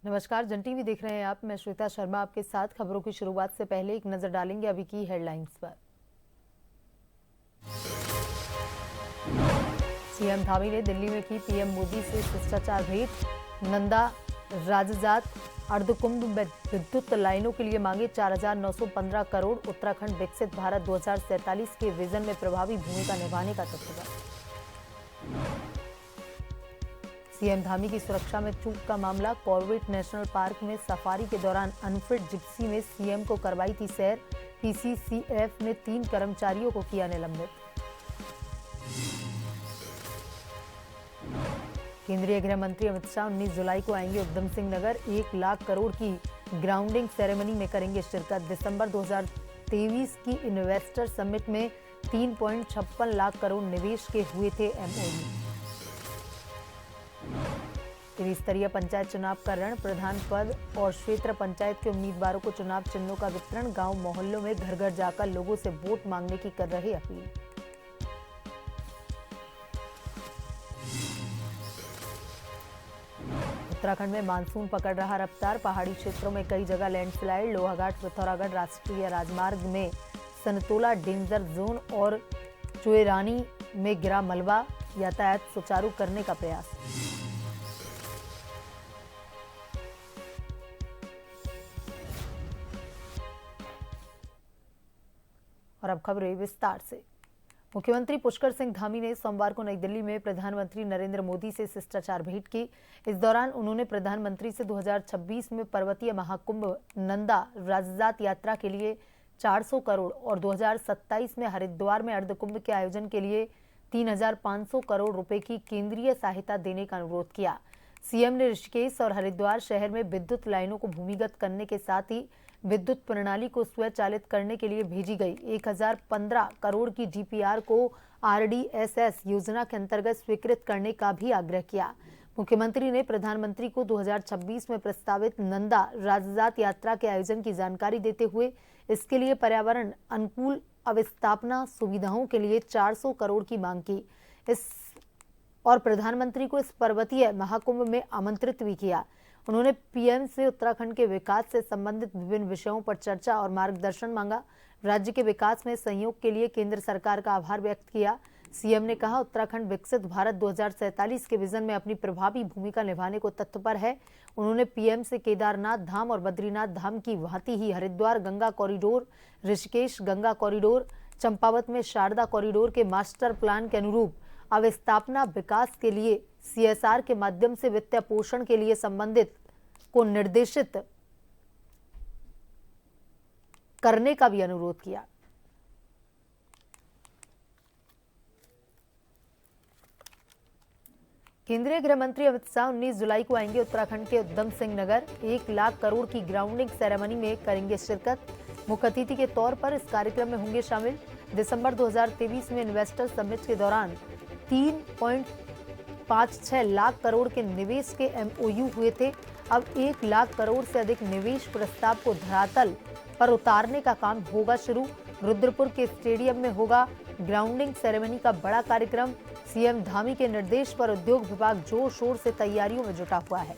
नमस्कार, जन टीवी देख रहे हैं आप। मैं श्वेता शर्मा आपके साथ। खबरों की शुरुआत से पहले एक नजर डालेंगे अभी की हेडलाइंस पर। सीएम धामी ने दिल्ली में की पीएम मोदी से शिष्टाचार भेंट। नंदा राजजात अर्धकुंभ विद्युत लाइनों के लिए मांगे 4,915 करोड़। उत्तराखंड विकसित भारत 2047 के विजन में प्रभावी भूमिका निभाने का तत्पर। सीएम धामी की सुरक्षा में चूक का मामला। कॉर्बेट नेशनल पार्क में सफारी के दौरान अनफिट जिप्सी में सीएम को करवाई थी सैर। पीसीसीएफ ने 3 कर्मचारियों को किया निलंबित। केंद्रीय गृह मंत्री अमित शाह 19 जुलाई को आएंगे उधम सिंह नगर। 1 लाख करोड़ की ग्राउंडिंग सेरेमनी में करेंगे शिरकत। दिसंबर 2023 की इन्वेस्टर समिट में 3.56 लाख करोड़ निवेश के हुए थे एमओयू। त्रिस्तरीय पंचायत चुनाव का रण। प्रधान पद और क्षेत्र पंचायत के उम्मीदवारों को चुनाव चिन्हों का वितरण। गांव मोहल्लों में घर घर जाकर लोगों से वोट मांगने की कर रहे अपील। उत्तराखंड में मानसून पकड़ रहा रफ्तार। पहाड़ी क्षेत्रों में कई जगह लैंडस्लाइड। लोहाघाट पिथौरागढ़ राष्ट्रीय राजमार्ग में सनतोला डेंजर जोन और चुएरानी में गिरा मलबा। यातायात सुचारू करने का प्रयास। और अब खबरें विस्तार से। मुख्यमंत्री पुष्कर सिंह धामी ने सोमवार को नई दिल्ली में प्रधानमंत्री नरेंद्र मोदी से शिष्टाचार भेंट की। इस दौरान उन्होंने प्रधानमंत्री से 2026 में पर्वतीय महाकुंभ नंदा राजजात यात्रा के लिए 400 करोड़ और 2027 में हरिद्वार में अर्धकुंभ के आयोजन के लिए 3,500 करोड़ रुपए की केंद्रीय सहायता देने का अनुरोध किया। सीएम ने ऋषिकेश और हरिद्वार शहर में विद्युत लाइनों को भूमिगत करने के साथ ही विद्युत प्रणाली को स्वचालित करने के लिए भेजी गई 1015 करोड़ की डीपीआर को आरडीएसएस योजना के अंतर्गत स्वीकृत करने का भी आग्रह किया। मुख्यमंत्री ने प्रधानमंत्री को 2026 में प्रस्तावित नंदा राजजात यात्रा के आयोजन की जानकारी देते हुए इसके लिए पर्यावरण अनुकूल अवस्थापना सुविधाओं के लिए 400 करोड़ की मांग की। और प्रधानमंत्री को इस पर्वतीय महाकुंभ में आमंत्रित भी किया। उन्होंने पीएम से उत्तराखंड के विकास से संबंधित विभिन्न विषयों पर चर्चा और मार्गदर्शन मांगा। राज्य के विकास में सहयोग के लिए केंद्र सरकार का आभार व्यक्त किया। सीएम ने कहा, उत्तराखंड विकसित भारत 2047 के विजन में अपनी प्रभावी भूमिका निभाने को तत्पर है। उन्होंने पीएम से केदारनाथ धाम और बद्रीनाथ धाम की भांति ही हरिद्वार गंगा कॉरिडोर, ऋषिकेश गंगा कॉरिडोर, चंपावत में शारदा कॉरिडोर के मास्टर प्लान के अनुरूप अवस्थापना विकास के लिए सीएसआर के माध्यम से वित्तीय पोषण के लिए संबंधित को निर्देशित करने का भी अनुरोध किया। केंद्रीय गृह मंत्री अमित शाह 19 जुलाई को आएंगे उत्तराखंड के उधम सिंह नगर। 1 लाख करोड़ की ग्राउंडिंग सेरेमनी में करेंगे शिरकत। मुख्य अतिथि के तौर पर इस कार्यक्रम में होंगे शामिल। दिसंबर 2023 में इन्वेस्टर समिट के दौरान 3.56 लाख करोड़ के निवेश के एमओयू हुए थे। अब 1 लाख करोड़ से अधिक निवेश प्रस्ताव को धरातल पर उतारने का काम होगा शुरू। रुद्रपुर के स्टेडियम में होगा ग्राउंडिंग सेरेमनी का बड़ा कार्यक्रम। सीएम धामी के निर्देश पर उद्योग विभाग जोर शोर से तैयारियों में जुटा हुआ है।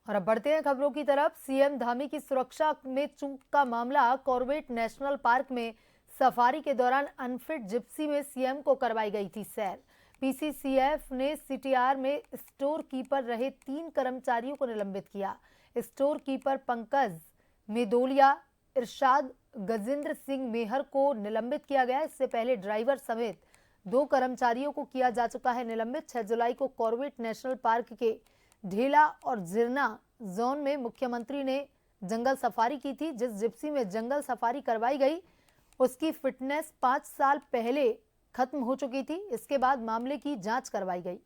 और अब बढ़ते हैं खबरों की तरफ। सीएम धामी की सुरक्षा में चूक का मामला। कॉर्बेट नेशनल पार्क में सफारी के दौरान अनफिट जिप्सी में सीएम को करवाई गई थी सैर। पीसीसीएफ ने सीटीआर में स्टोर कीपर रहे 3 कर्मचारियों को निलंबित किया। स्टोर कीपर पंकज मेदोलिया, इरशाद गजेंद्र सिंह मेहर को निलंबित किया गया। इससे पहले ड्राइवर समेत 2 कर्मचारियों को किया जा चुका है निलंबित। 6 जुलाई को कॉर्बेट नेशनल पार्क के ढेला और जिरना जोन में मुख्यमंत्री ने जंगल सफारी की थी। जिस जिप्सी में जंगल सफारी करवाई गई उसकी फिटनेस 5 साल पहले खत्म हो चुकी थी। इसके बाद मामले की जांच करवाई गई।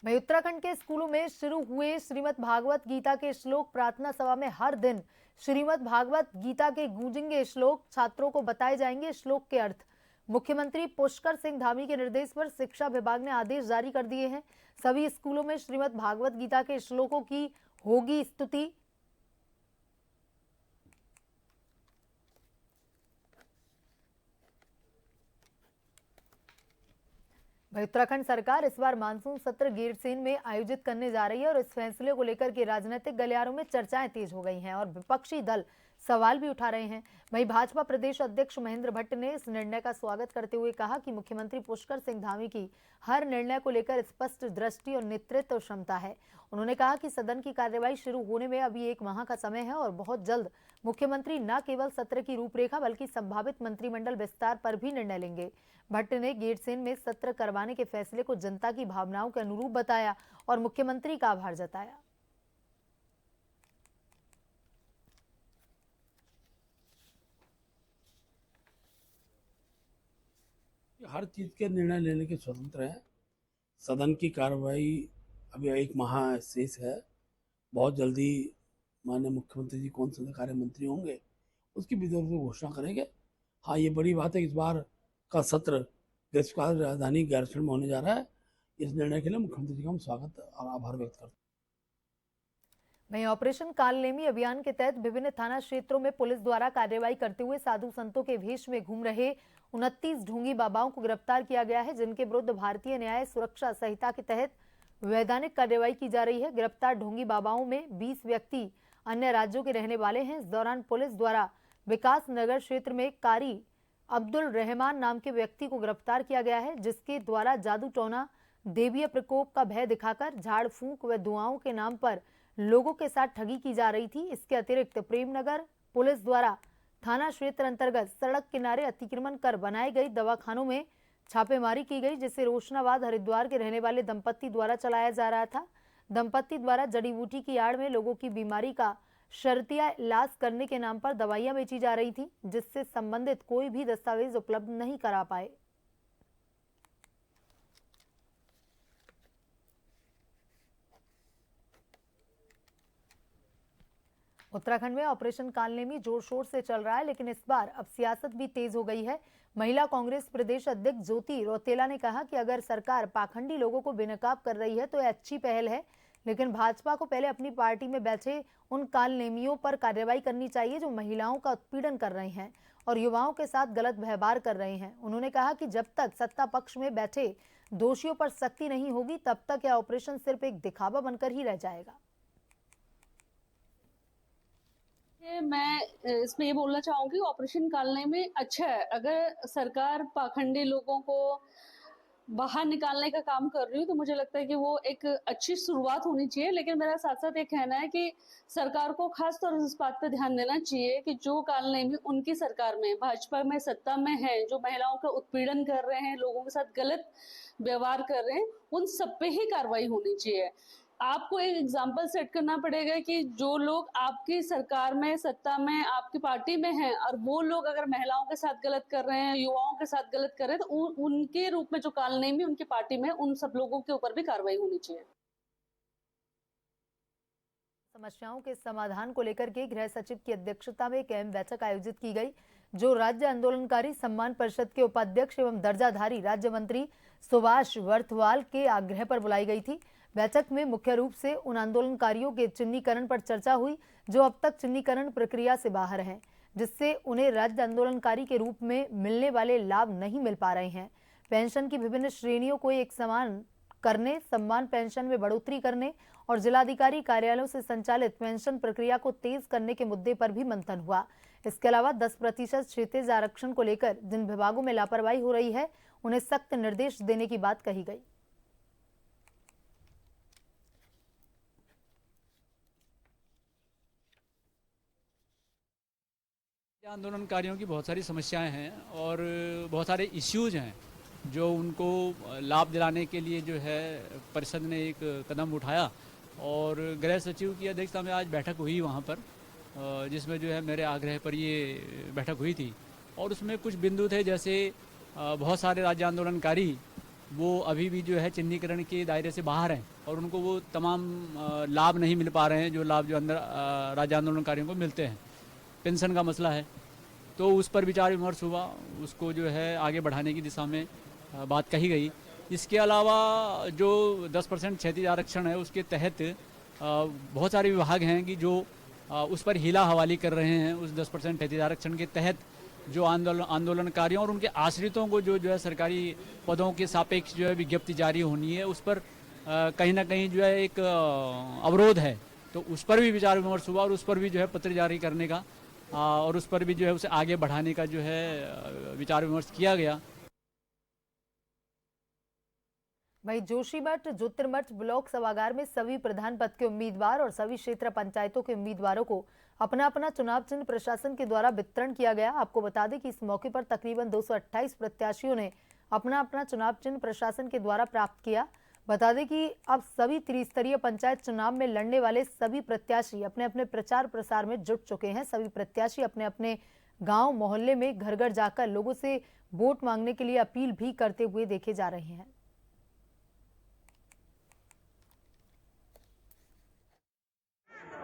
वहीं उत्तराखंड के स्कूलों में शुरू हुए श्रीमद् भागवत गीता के श्लोक प्रार्थना सभा में हर दिन श्रीमद् भागवत गीता के गूंजेंगे श्लोक। छात्रों को बताए जाएंगे श्लोक के अर्थ। मुख्यमंत्री पुष्कर सिंह धामी के निर्देश पर शिक्षा विभाग ने आदेश जारी कर दिए हैं। सभी स्कूलों में श्रीमद् भागवत गीता के श्लोकों की होगी स्तुति। उत्तराखंड सरकार इस बार मानसून सत्र गैरसैंण में आयोजित करने जा रही है और इस फैसले को लेकर के राजनीतिक गलियारों में चर्चाएं तेज हो गई हैं और विपक्षी दल सवाल भी उठा रहे हैं। वहीं भाजपा प्रदेश अध्यक्ष महेंद्र भट्ट ने इस निर्णय का स्वागत करते हुए कहा कि मुख्यमंत्री पुष्कर सिंह धामी की हर निर्णय को लेकर स्पष्ट दृष्टि और नेतृत्व क्षमता है। उन्होंने कहा कि सदन की कार्यवाही शुरू होने में अभी 1 माह का समय है और बहुत जल्द मुख्यमंत्री न केवल सत्र की रूपरेखा बल्कि संभावित मंत्रिमंडल विस्तार पर भी निर्णय लेंगे। भट्ट ने गैरसैंण में सत्र करवाने के फैसले को जनता की भावनाओं के अनुरूप बताया और मुख्यमंत्री का आभार जताया। हर चीज के निर्णय लेने के स्वतंत्र है। सदन की कार्रवाई अभी 1 माह शेष है। बहुत जल्दी माननीय मुख्यमंत्री जी कौन से कार्य मंत्री होंगे उसकी भी घोषणा करेंगे। हाँ, ये बड़ी बात है कि इस बार का सत्र ग्रीष्मकाल राजधानी गैरसैंण में होने जा रहा है। इस निर्णय के लिए मुख्यमंत्री जी का हम स्वागत और आभार व्यक्त करते हैं। वहीं ऑपरेशन कालनेमी अभियान के तहत विभिन्न थाना क्षेत्रों में पुलिस द्वारा कार्रवाई करते हुए साधु संतों के भेष में घूम रहे 29 ढोंगी बाबाओं को गिरफ्तार किया गया है, जिनके विरुद्ध भारतीय न्याय सुरक्षा संहिता के तहत वैधानिक कार्रवाई की जा रही है। गिरफ्तार ढोंगी बाबाओं में 20 व्यक्ति अन्य राज्यों के रहने वाले हैं। इस दौरान पुलिस द्वारा विकास नगर क्षेत्र में कारी अब्दुल रहमान नाम के व्यक्ति को गिरफ्तार किया गया है, जिसके द्वारा जादू टोना देवीय प्रकोप का भय दिखाकर झाड़ फूंक व दुआओं के नाम पर लोगों के साथ ठगी की जा रही थी। इसके अतिरिक्त प्रेमनगर पुलिस द्वारा थाना क्षेत्र अंतर्गत सड़क किनारे अतिक्रमण कर बनाए गए दवाखानों में छापेमारी की गई, जिसे रोशनाबाद हरिद्वार के रहने वाले दंपत्ति द्वारा चलाया जा रहा था। दंपत्ति द्वारा जड़ी बूटी की आड़ में लोगों की बीमारी का शर्तिया इलाज करने के नाम पर दवाइयां बेची जा रही थी, जिससे संबंधित कोई भी दस्तावेज उपलब्ध नहीं करा पाए। उत्तराखंड में ऑपरेशन कालनेमी जोर शोर से चल रहा है, लेकिन इस बार अब सियासत भी तेज हो गई है। महिला कांग्रेस प्रदेश अध्यक्ष ज्योति रौतेला ने कहा कि अगर सरकार पाखंडी लोगों को बेनकाब कर रही है तो यह अच्छी पहल है, लेकिन भाजपा को पहले अपनी पार्टी में बैठे उन कालनेमियों पर कार्रवाई करनी चाहिए जो महिलाओं का उत्पीड़न कर रहे हैं और युवाओं के साथ गलत व्यवहार कर रहे हैं। उन्होंने कहा कि जब तक सत्ता पक्ष में बैठे दोषियों पर सख्ती नहीं होगी तब तक यह ऑपरेशन सिर्फ एक दिखावा बनकर ही रह जाएगा। मैं इसमें ये बोलना चाहूंगी, ऑपरेशन कालने में अच्छा है। अगर सरकार पाखंडी लोगों को बाहर निकालने का काम कर रही है तो मुझे लगता है कि वो एक अच्छी शुरुआत होनी चाहिए। लेकिन मेरा साथ साथ ये कहना है कि सरकार को खास तौर से इस बात पे ध्यान देना चाहिए कि जो कालनेमी उनकी सरकार में भाजपा में सत्ता में है, जो महिलाओं का उत्पीड़न कर रहे हैं, लोगों के साथ गलत व्यवहार कर रहे हैं, उन सब पे ही कार्रवाई होनी चाहिए। आपको एक एग्जाम्पल सेट करना पड़ेगा कि जो लोग आपकी सरकार में सत्ता में आपकी पार्टी में हैं और वो लोग अगर महिलाओं के साथ गलत कर रहे हैं, युवाओं के साथ गलत कर रहे हैं, तो उनके रूप में जो कालनेमी उनकी पार्टी में, उन सब लोगों के ऊपर भी कार्रवाई होनी चाहिए। समस्याओं के समाधान को लेकर के गृह सचिव की अध्यक्षता में एक अहम बैठक आयोजित की गई, जो राज्य आंदोलनकारी सम्मान परिषद के उपाध्यक्ष एवं दर्जाधारी राज्य मंत्री सुभाष बर्थवाल के आग्रह पर बुलाई गई थी। बैठक में मुख्य रूप से उन आंदोलनकारियों के चिन्हीकरण पर चर्चा हुई जो अब तक चिन्हीकरण प्रक्रिया से बाहर हैं, जिससे उन्हें राज्य आंदोलनकारी के रूप में मिलने वाले लाभ नहीं मिल पा रहे हैं। पेंशन की विभिन्न श्रेणियों को एक समान करने, सम्मान पेंशन में बढ़ोतरी करने और जिलाधिकारी कार्यालयों से संचालित पेंशन प्रक्रिया को तेज करने के मुद्दे पर भी मंथन हुआ। इसके अलावा 10% क्षेत्रीय आरक्षण को लेकर जिन विभागों में लापरवाही हो रही है उन्हें सख्त निर्देश देने की बात कही गई। आंदोलनकारियों की बहुत सारी समस्याएं हैं और बहुत सारे इश्यूज हैं जो उनको लाभ दिलाने के लिए जो है परिषद ने एक कदम उठाया और गृह सचिव की अध्यक्षता में आज बैठक हुई वहाँ पर, जिसमें जो है मेरे आग्रह पर ये बैठक हुई थी। और उसमें कुछ बिंदु थे, जैसे बहुत सारे राज्य आंदोलनकारी वो अभी भी जो है चिन्हीकरण के दायरे से बाहर हैं और उनको वो तमाम लाभ नहीं मिल पा रहे हैं जो लाभ जो अंदर राज्य आंदोलनकारियों को मिलते हैं। पेंशन का मसला है, तो उस पर विचार विमर्श हुआ, उसको जो है आगे बढ़ाने की दिशा में बात कही गई। इसके अलावा जो 10% क्षैतिज आरक्षण है उसके तहत बहुत सारे विभाग हैं कि जो उस पर हीला हवाली कर रहे हैं। उस 10% क्षैतिज आरक्षण के तहत जो आंदोलनकारियों और उनके आश्रितों को जो है सरकारी पदों के सापेक्ष जो है विज्ञप्ति जारी होनी है, उस पर कहीं ना कहीं जो है एक अवरोध है। तो उस पर भी विचार विमर्श हुआ और उस पर भी जो है पत्र जारी करने का और उस पर भी जो है उसे आगे बढ़ाने का जो है विचार विमर्श किया गया। वहीं जोशीमठ ज्योतिर्मठ ब्लॉक सभागार में सभी प्रधान पद के उम्मीदवार और सभी क्षेत्र पंचायतों के उम्मीदवारों को अपना अपना चुनाव चिन्ह प्रशासन के द्वारा वितरण किया गया। आपको बता दें कि इस मौके पर तकरीबन 228 प्रत्याशियों ने अपना अपना चुनाव चिन्ह प्रशासन के द्वारा प्राप्त किया। बता दें कि अब सभी त्रिस्तरीय पंचायत चुनाव में लड़ने वाले सभी प्रत्याशी अपने अपने प्रचार प्रसार में जुट चुके हैं। सभी प्रत्याशी अपने अपने गांव मोहल्ले में घर घर जाकर लोगों से वोट मांगने के लिए अपील भी करते हुए देखे जा रहे हैं।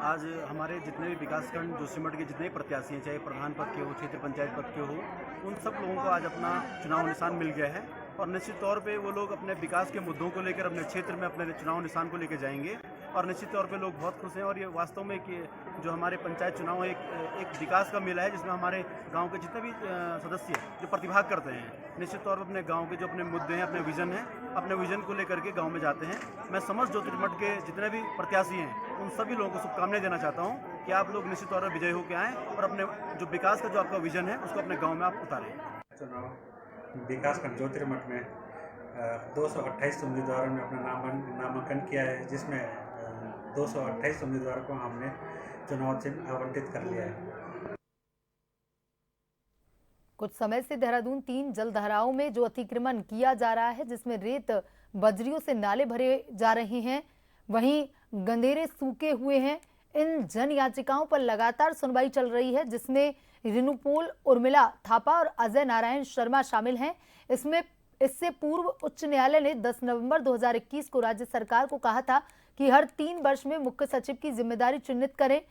आज हमारे जितने भी विकासखंड जोशीमठ के जितने भी प्रत्याशी हैं, चाहे प्रधान पद के हो, क्षेत्र पंचायत पद के हो, उन सब लोगों को आज अपना चुनाव निशान मिल गया है और निश्चित तौर पे वो लोग अपने विकास के मुद्दों को लेकर अपने क्षेत्र में अपने चुनाव निशान को लेकर जाएंगे और निश्चित तौर पे लोग बहुत खुश हैं। और ये वास्तव में कि जो हमारे पंचायत चुनाव एक विकास का मेला है जिसमें हमारे गांव के जितने भी सदस्य जो प्रतिभाग करते हैं, निश्चित तौर पर अपने गांव के जो अपने मुद्दे हैं, अपने विजन है, अपने विजन को लेकर के गांव में जाते हैं। मैं समस्त ज्योतिर्मठ के जितने भी प्रत्याशी हैं उन सभी लोगों को शुभकामनाएं देना चाहता हूँ कि आप लोग निश्चित तौर पर विजयी होकर आएँ और अपने जो विकास का जो आपका विजन है उसको अपने गाँव में आप उतारें। चुनाव विकासखंड ज्योतिर्मठ में 228 उम्मीदवारों ने अपना नामांकन किया है, जिसमें 228 उम्मीदवारों को हमने चुनाव चिन्ह आवंटित कर लिया है। कुछ समय से देहरादून 3 जलधाराओं में जो अतिक्रमण किया जा रहा है, जिसमें रेत बजरियों से नाले भरे जा रहे हैं, वहीं गंदेरे सूखे हुए हैं। इन जन याचिकाओं पर लगातार सुनवाई चल रही है, जिसमें रिनुपोल उर्मिला थापा और अजय नारायण शर्मा शामिल हैं। इससे पूर्व उच्च न्यायालय ने 10 नवंबर 2021 को राज्य सरकार को कहा था कि हर 3 वर्ष में मुख्य सचिव की जिम्मेदारी चिन्हित करें,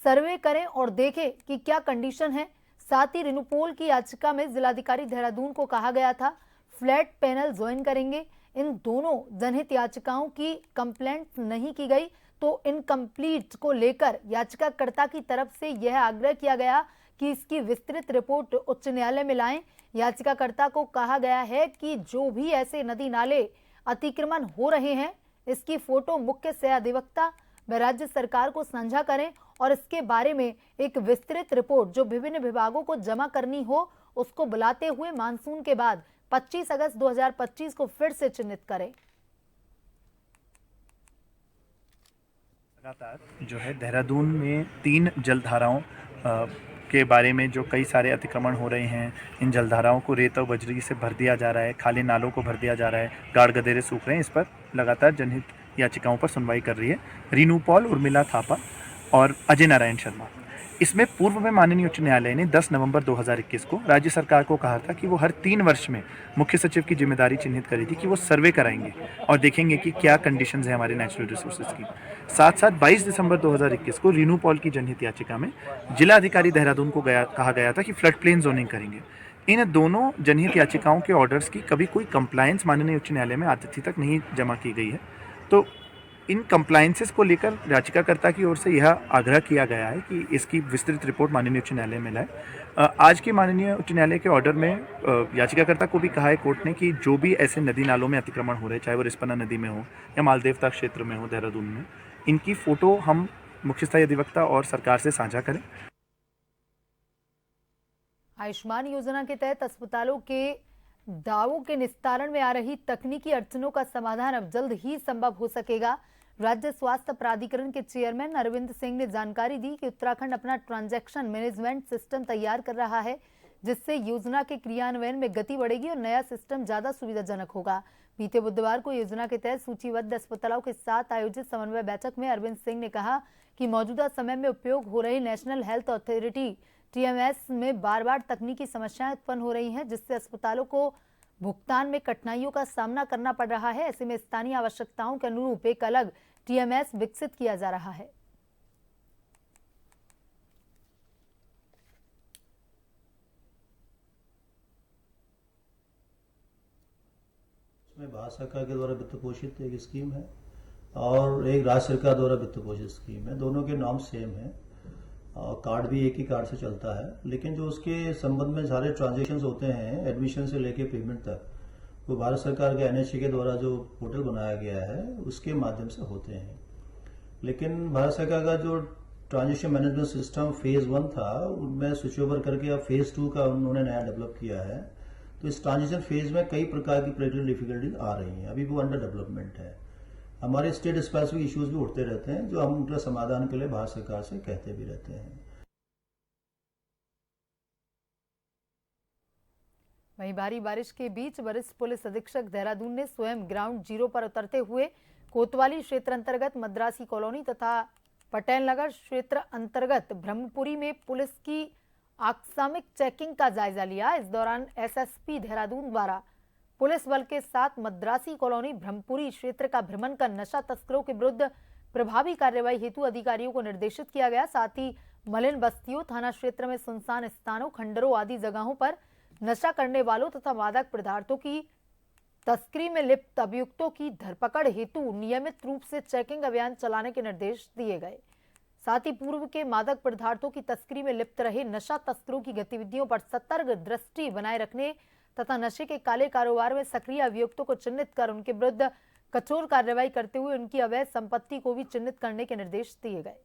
सर्वे करें और देखें कि क्या कंडीशन है। साथ ही रिनुपोल की याचिका में जिलाधिकारी देहरादून को कहा गया था फ्लैट पैनल ज्वाइन करेंगे। इन दोनों जनहित याचिकाओं की कंप्लेंट नहीं की गई, तो इनकम्प्लीट को लेकर याचिकाकर्ता की तरफ से यह आग्रह किया गया कि इसकी विस्तृत रिपोर्ट उच्च न्यायालय में लाएं। याचिकाकर्ता को कहा गया है कि जो भी ऐसे नदी नाले अतिक्रमण हो रहे हैं, इसकी फोटो मुख्य सह अधिवक्ता व राज्य सरकार को साझा करें और इसके बारे में एक विस्तृत रिपोर्ट जो विभिन्न विभागों को जमा करनी हो, उसको बुलाते हुए मानसून के बाद 25 अगस्त 2025 को फिर से चिन्हित करें। लगातार जो है देहरादून में 3 जलधाराओं के बारे में जो कई सारे अतिक्रमण हो रहे हैं, इन जलधाराओं को रेत और बजरी से भर दिया जा रहा है, खाली नालों को भर दिया जा रहा है, गाड़ गदेरे सूख रहे हैं। इस पर लगातार जनहित याचिकाओं पर सुनवाई कर रही है रिनुपोल उर्मिला थापा और अजय नारायण शर्मा। इसमें पूर्व में माननीय उच्च न्यायालय ने 10 नवंबर 2021 को राज्य सरकार को कहा था कि वो हर 3 वर्ष में मुख्य सचिव की जिम्मेदारी चिन्हित करी थी कि वो सर्वे कराएंगे और देखेंगे कि क्या कंडीशंस है हमारे नेचुरल रिसोर्सेज की। साथ साथ 22 दिसंबर 2021 को रिनुपोल की जनहित याचिका में जिला अधिकारी देहरादून को कहा गया था कि फ्लड प्लेन जोनिंग करेंगे। इन दोनों जनहित याचिकाओं के ऑर्डर्स की कभी कोई कंप्लायंस माननीय उच्च न्यायालय में आज तक नहीं जमा की गई है। तो इन कंप्लायंसेस को लेकर याचिकाकर्ता की ओर से यह आग्रह किया गया है कि इसकी विस्तृत रिपोर्ट माननीय उच्च न्यायालय में लाए। आज के माननीय उच्च न्यायालय के ऑर्डर में याचिकाकर्ता को भी कहा है कोर्ट ने कि जो भी ऐसे नदी नालों में अतिक्रमण हो रहे, चाहे वो रिस्पना नदी में हो या मालदेवता क्षेत्र में हो देहरादून में, इनकी फोटो हम मुख्य स्थायी अधिवक्ता और सरकार से साझा करें। आयुष्मान योजना के तहत अस्पतालों के दावों के निस्तारण में आ रही तकनीकी अड़चनों का समाधान अब जल्द ही संभव हो सकेगा। राज्य स्वास्थ्य प्राधिकरण के चेयरमैन अरविंद सिंह ने जानकारी दी कि उत्तराखंड अपना ट्रांजैक्शन मैनेजमेंट सिस्टम तैयार कर रहा है, जिससे योजना के क्रियान्वयन में गति बढ़ेगी और नया सिस्टम ज्यादा सुविधाजनक होगा। बीते बुधवार को योजना के तहत सूचीबद्ध अस्पतालों के साथ आयोजित समन्वय बैठक में अरविंद सिंह ने कहा कि मौजूदा समय में उपयोग हो रही नेशनल हेल्थ अथॉरिटी TMS में बार बार तकनीकी समस्याएं उत्पन्न हो रही हैं, जिससे अस्पतालों को भुगतान में कठिनाइयों का सामना करना पड़ रहा है। ऐसे में स्थानीय आवश्यकताओं के अनुरूप एक अलग TMS विकसित किया जा रहा है। उसमें भारत सरकार के द्वारा वित्त पोषित एक स्कीम है और एक राज्य सरकार द्वारा वित्त पोषित स्कीम है। दोनों के नाम सेम है और कार्ड भी एक ही कार्ड से चलता है, लेकिन जो उसके संबंध में सारे ट्रांजेक्शन होते हैं एडमिशन से लेके पेमेंट तक, वो भारत सरकार के एनएचए के द्वारा जो पोर्टल बनाया गया है उसके माध्यम से होते हैं। लेकिन भारत सरकार का जो ट्रांजेक्शन मैनेजमेंट सिस्टम फेज 1 था, उनमें स्विच ओवर करके अब फेज 2 का उन्होंने नया डेवलप किया है। तो इस ट्रांजिशन फेज में कई प्रकार की प्रैक्टिकल डिफिकल्टीज आ रही हैं, अभी वो अंडर डेवलपमेंट है। हमारे स्टेट स्पेसिफिक इश्यूज भी उठते रहते हैं जो हम उनका समाधान के लिए भारत सरकार से कहते भी रहते हैं। वहीं भारी बारिश के बीच वरिष्ठ पुलिस अधीक्षक देहरादून ने स्वयं ग्राउंड जीरो पर उतरते हुए कोतवाली क्षेत्र अंतर्गत मद्रासी कॉलोनी तथा पटेल नगर क्षेत्र अंतर्गत ब्रह्मपुरी में पुलिस की आकस्मिक चेकिंग का जायजा लिया। इस दौरान एसएसपी देहरादून द्वारा पुलिस बल के साथ मद्रासी कॉलोनी ब्रह्मपुरी क्षेत्र का भ्रमण कर नशा तस्करों के विरुद्ध प्रभावी कार्रवाई हेतु अधिकारियों को निर्देशित किया गया। साथ ही मलिन बस्तियों, थाना क्षेत्र में सुनसान स्थानों, खंडरों आदि जगहों पर नशा करने वालों तथा मादक पदार्थों की तस्करी में लिप्त अभियुक्तों की धरपकड़ हेतु नियमित रूप से चेकिंग अभियान चलाने के निर्देश दिए गए। साथ ही पूर्व के मादक पदार्थों की तस्करी में लिप्त रहे नशा तस्करों की गतिविधियों पर सतर्क दृष्टि बनाए रखने तथा नशे के काले कारोबार में सक्रिय अभियुक्तों को चिन्हित कर उनके विरुद्ध कठोर कार्रवाई करते हुए उनकी अवैध संपत्ति को भी चिन्हित करने के निर्देश दिए गए।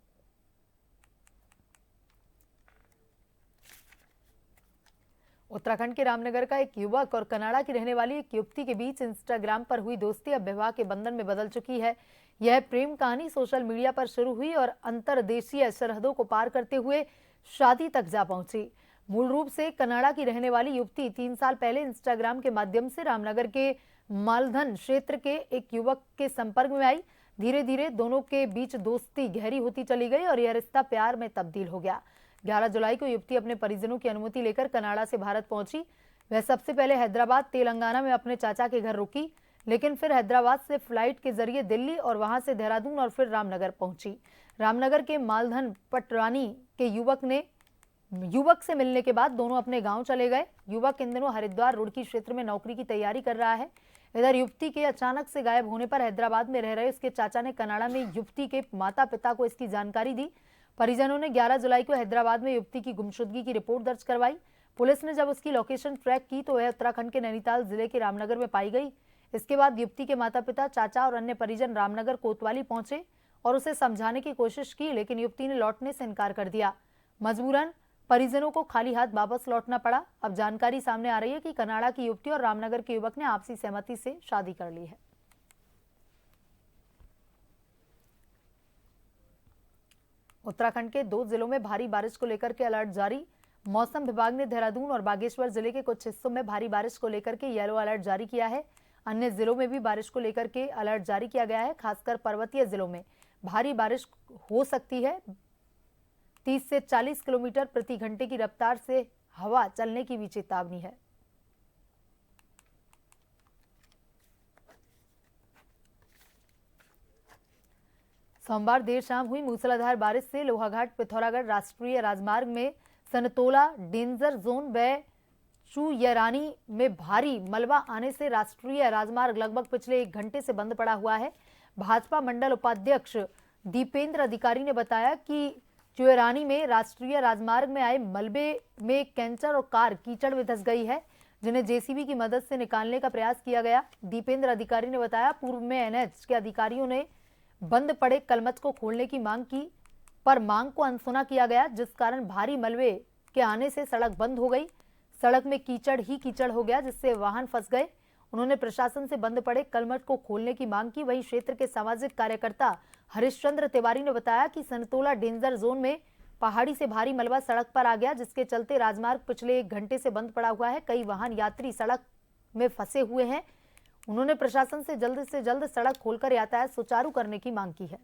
उत्तराखंड के रामनगर का एक युवक और कनाडा की रहने वाली एक युवती के बीच इंस्टाग्राम पर हुई दोस्ती अब विवाह के बंधन में बदल चुकी है। यह प्रेम कहानी सोशल मीडिया पर शुरू हुई और अंतर्देशीय सरहदों को पार करते हुए शादी तक जा पहुंची। मूल रूप से कनाडा की रहने वाली युवती 3 साल पहले इंस्टाग्राम के माध्यम से रामनगर के मालधन क्षेत्र के एक युवक के संपर्क में आई। धीरे धीरे दोनों के बीच दोस्ती गहरी होती चली गई और यह रिश्ता प्यार में तब्दील हो गया। 11 जुलाई को युवती अपने परिजनों की अनुमति लेकर कनाडा से भारत पहुंची। वह सबसे पहले हैदराबाद तेलंगाना में अपने चाचा के घर रुकी, लेकिन फिर हैदराबाद से फ्लाइट के जरिए दिल्ली और वहां से देहरादून और फिर रामनगर पहुंची। रामनगर के मालधन पटरानी के युवक से मिलने के बाद दोनों अपने गांव चले गए। युवक इन दिनों हरिद्वार रुड़की क्षेत्र में नौकरी की तैयारी कर रहा है। इधर युवती के अचानक से गायब होने पर हैदराबाद में रह रहे उसके चाचा ने कनाडा में युवती के माता पिता को इसकी जानकारी दी। परिजनों ने 11 जुलाई को हैदराबाद में युवती की गुमशुदगी की रिपोर्ट दर्ज करवाई। पुलिस ने जब उसकी लोकेशन ट्रैक की तो वह उत्तराखंड के नैनीताल जिले के रामनगर में पाई गई। इसके बाद युवती के माता पिता, चाचा और अन्य परिजन रामनगर कोतवाली पहुंचे और उसे समझाने की कोशिश की, लेकिन युवती ने लौटने से इनकार कर दिया। मजबूरन परिजनों को खाली हाथ वापस लौटना पड़ा। अब जानकारी सामने आ रही है कि कनाडा की युवती और रामनगर के युवक ने आपसी सहमति से शादी कर ली है। उत्तराखंड के 2 जिलों में भारी बारिश को लेकर के अलर्ट जारी। मौसम विभाग ने देहरादून और बागेश्वर जिले के कुछ हिस्सों में भारी बारिश को लेकर के येलो अलर्ट जारी किया है। अन्य जिलों में भी बारिश को लेकर के अलर्ट जारी किया गया है। खासकर पर्वतीय जिलों में भारी बारिश हो सकती है। 30 से 40 किलोमीटर प्रति घंटे की रफ्तार से हवा चलने की भी चेतावनी है। सोमवार देर शाम हुई मूसलाधार बारिश से लोहाघाट पिथौरागढ़ राष्ट्रीय राजमार्ग में सनतोला डेंजर जोन व चुयरानी में भारी मलबा आने से राष्ट्रीय राजमार्ग लगभग पिछले 1 घंटे से बंद पड़ा हुआ है। भाजपा मंडल उपाध्यक्ष दीपेंद्र अधिकारी ने बताया कि चुयरानी में राष्ट्रीय राजमार्ग में आए मलबे में कैंटर और कार कीचड़ में धंस गई है, जिन्हें जेसीबी की मदद से निकालने का प्रयास किया गया। दीपेंद्र अधिकारी ने बताया पूर्व में एनएच के अधिकारियों ने बंद पड़े कलमच को खोलने की मांग की, पर मांग को अनसुना किया गया, जिस कारण भारी मलबे के आने से सड़क बंद हो गई। सड़क में कीचड़ ही कीचड़ हो गया, जिससे वाहन फंस गए। उन्होंने प्रशासन से बंद पड़े कलमच को खोलने की मांग की। वहीं क्षेत्र के सामाजिक कार्यकर्ता हरिश्चंद्र तिवारी ने बताया कि सनतोला डेंजर जोन में पहाड़ी से भारी मलबा सड़क पर आ गया, जिसके चलते राजमार्ग पिछले 1 घंटे से बंद पड़ा हुआ है। कई वाहन यात्री सड़क में फंसे हुए हैं। उन्होंने प्रशासन से जल्द सड़क खोलकर यातायात सुचारू करने की मांग की है।